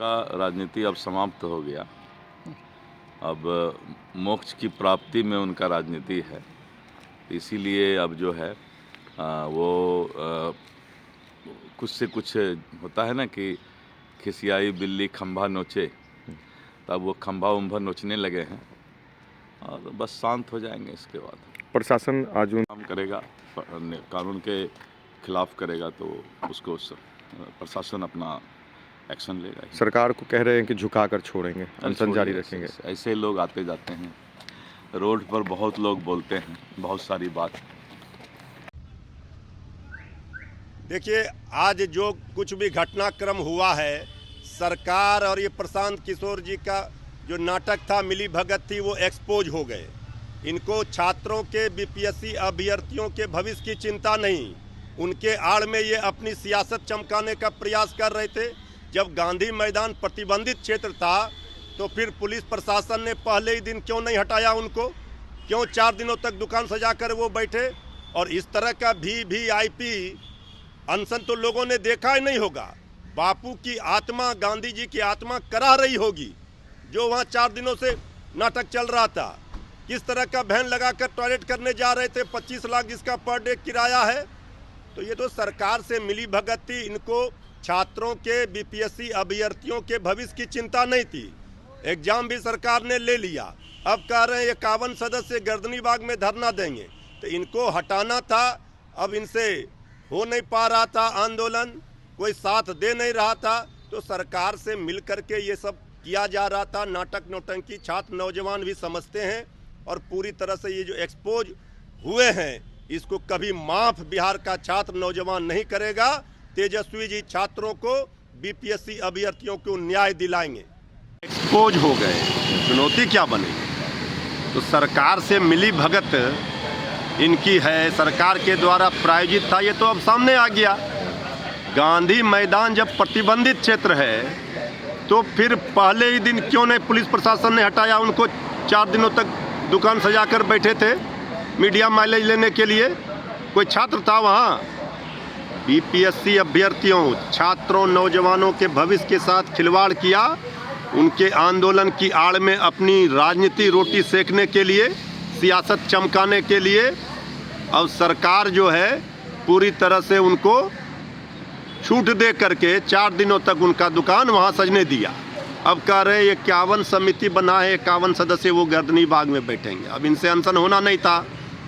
का राजनीति अब समाप्त हो गया। अब मोक्ष की प्राप्ति में उनका राजनीति है। इसीलिए अब जो है वो कुछ से कुछ होता है ना कि खिसियाई बिल्ली खंभा नोचे, तब वो खंभा उम्भा नोचने लगे हैं और बस शांत हो जाएंगे। इसके बाद प्रशासन आज काम करेगा, कानून के खिलाफ करेगा तो उसको प्रशासन अपना एक्शन लेगा। सरकार को कह रहे हैं कि झुका कर छोड़ेंगे, अनशन जारी रखेंगे। ऐसे लोग आते जाते हैं, रोड पर बहुत लोग बोलते हैं बहुत सारी बात। देखिए, आज जो कुछ भी घटनाक्रम हुआ है, सरकार और ये प्रशांत किशोर जी का जो नाटक था, मिली भगत थी, वो एक्सपोज हो गए। इनको छात्रों के बीपीएससी अभ्यर्थियों के भविष्य की चिंता नहीं, उनके आड़ में ये अपनी सियासत चमकाने का प्रयास कर रहे थे। जब गांधी मैदान प्रतिबंधित क्षेत्र था तो फिर पुलिस प्रशासन ने पहले ही दिन क्यों नहीं हटाया उनको? क्यों 4 दिनों तक दुकान सजाकर वो बैठे? और इस तरह का वीवीआईपी अनशन तो लोगों ने देखा ही नहीं होगा। बापू की आत्मा, गांधी जी की आत्मा करा रही होगी जो वहाँ 4 दिनों से नाटक चल रहा था। किस तरह का वैन लगाकर टॉयलेट करने जा रहे थे, 25 लाख जिसका पर डे किराया है। तो ये तो सरकार से मिली भगत थी। इनको छात्रों के बीपीएससी अभ्यर्थियों के भविष्य की चिंता नहीं थी। एग्जाम भी सरकार ने ले लिया, अब कह रहे हैं 51 सदस्य गर्दनी बाग में धरना देंगे। तो इनको हटाना था, अब इनसे हो नहीं पा रहा था आंदोलन, कोई साथ दे नहीं रहा था, तो सरकार से मिल करके ये सब किया जा रहा था। नाटक नौटंकी छात्र नौजवान भी समझते हैं और पूरी तरह से ये जो एक्सपोज हुए हैं इसको कभी माफ बिहार का छात्र नौजवान नहीं करेगा। तेजस्वी जी छात्रों को, बीपीएससी अभ्यर्थियों को न्याय दिलाएंगे। एक्सपोज हो गए, चुनौती क्या बनेगी? तो सरकार से मिली भगत इनकी है, सरकार के द्वारा प्रायोजित था, ये तो अब सामने आ गया। गांधी मैदान जब प्रतिबंधित क्षेत्र है तो फिर पहले ही दिन क्यों नहीं पुलिस प्रशासन ने हटाया उनको? 4 दिनों तक दुकान सजाकर बैठे थे मीडिया माइलेज लेने के लिए। कोई छात्र था वहाँ? बीपीएससी अभ्यर्थियों, छात्रों, नौजवानों के भविष्य के साथ खिलवाड़ किया। उनके आंदोलन की आड़ में अपनी राजनीति रोटी सेकने के लिए, सियासत चमकाने के लिए अब सरकार जो है पूरी तरह से उनको छूट दे करके 4 दिनों तक उनका दुकान वहाँ सजने दिया। अब कह रहे 51 समिति बना है, 51 सदस्य वो गर्दनी बाग में बैठेंगे। अब इनसे अनशन होना नहीं था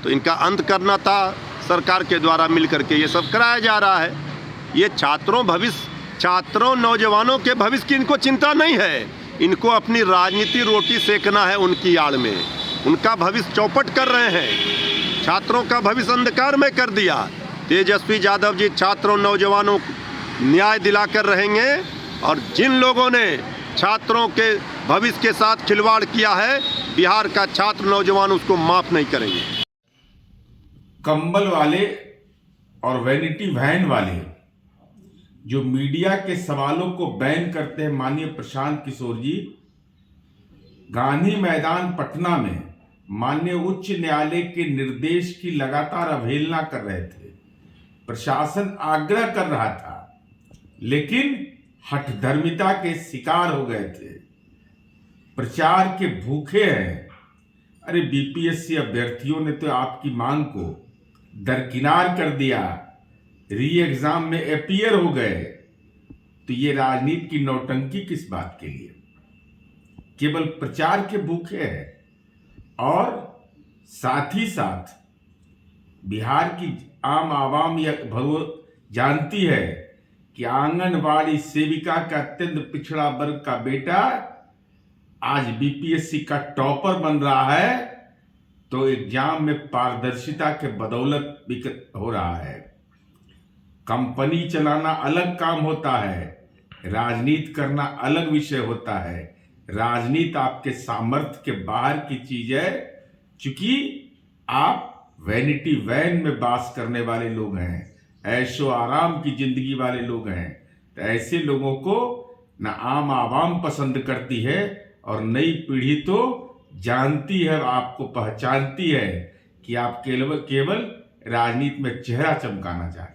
तो इनका अंत करना था। सरकार के द्वारा मिल करके ये सब कराया जा रहा है। ये छात्रों नौजवानों के भविष्य की इनको चिंता नहीं है। इनको अपनी राजनीति रोटी सेकना है उनकी आड़ में। उनका भविष्य चौपट कर रहे हैं, छात्रों का भविष्य अंधकार में कर दिया। तेजस्वी यादव जी छात्रों नौजवानों को न्याय दिलाकर रहेंगे और जिन लोगों ने छात्रों के भविष्य के साथ खिलवाड़ किया है, बिहार का छात्र नौजवान उसको माफ नहीं करेंगे। कंबल वाले और वैनिटी वैन वाले जो मीडिया के सवालों को बैन करते हैं माननीय प्रशांत किशोर जी, गांधी मैदान पटना में माननीय उच्च न्यायालय के निर्देश की लगातार अवहेलना कर रहे थे। प्रशासन आग्रह कर रहा था लेकिन हठधर्मिता के शिकार हो गए थे। प्रचार के भूखे हैं। अरे बीपीएससी अभ्यर्थियों ने तो आपकी मांग को दरकिनार कर दिया, री एग्जाम में अपीयर हो गए। तो ये राजनीति की नौटंकी किस बात के लिए? केवल प्रचार के भूखे हैं। और साथ ही साथ बिहार की आम आवाम यह जानती है कि आंगनवाड़ी सेविका का अत्यंत पिछड़ा वर्ग का बेटा आज बीपीएससी का टॉपर बन रहा है, तो एग्जाम में पारदर्शिता के बदौलत हो रहा है। कंपनी चलाना अलग काम होता है, राजनीति करना अलग विषय होता है। राजनीति आपके सामर्थ्य के बाहर की चीज है। चूंकि आप वैनिटी वैन में बास करने वाले लोग हैं, ऐशो आराम की जिंदगी वाले लोग हैं, तो ऐसे लोगों को न आम आवाम पसंद करती है और नई पीढ़ी तो जानती है, आपको पहचानती है कि आप केवल राजनीति में चेहरा चमकाना चाहते हैं।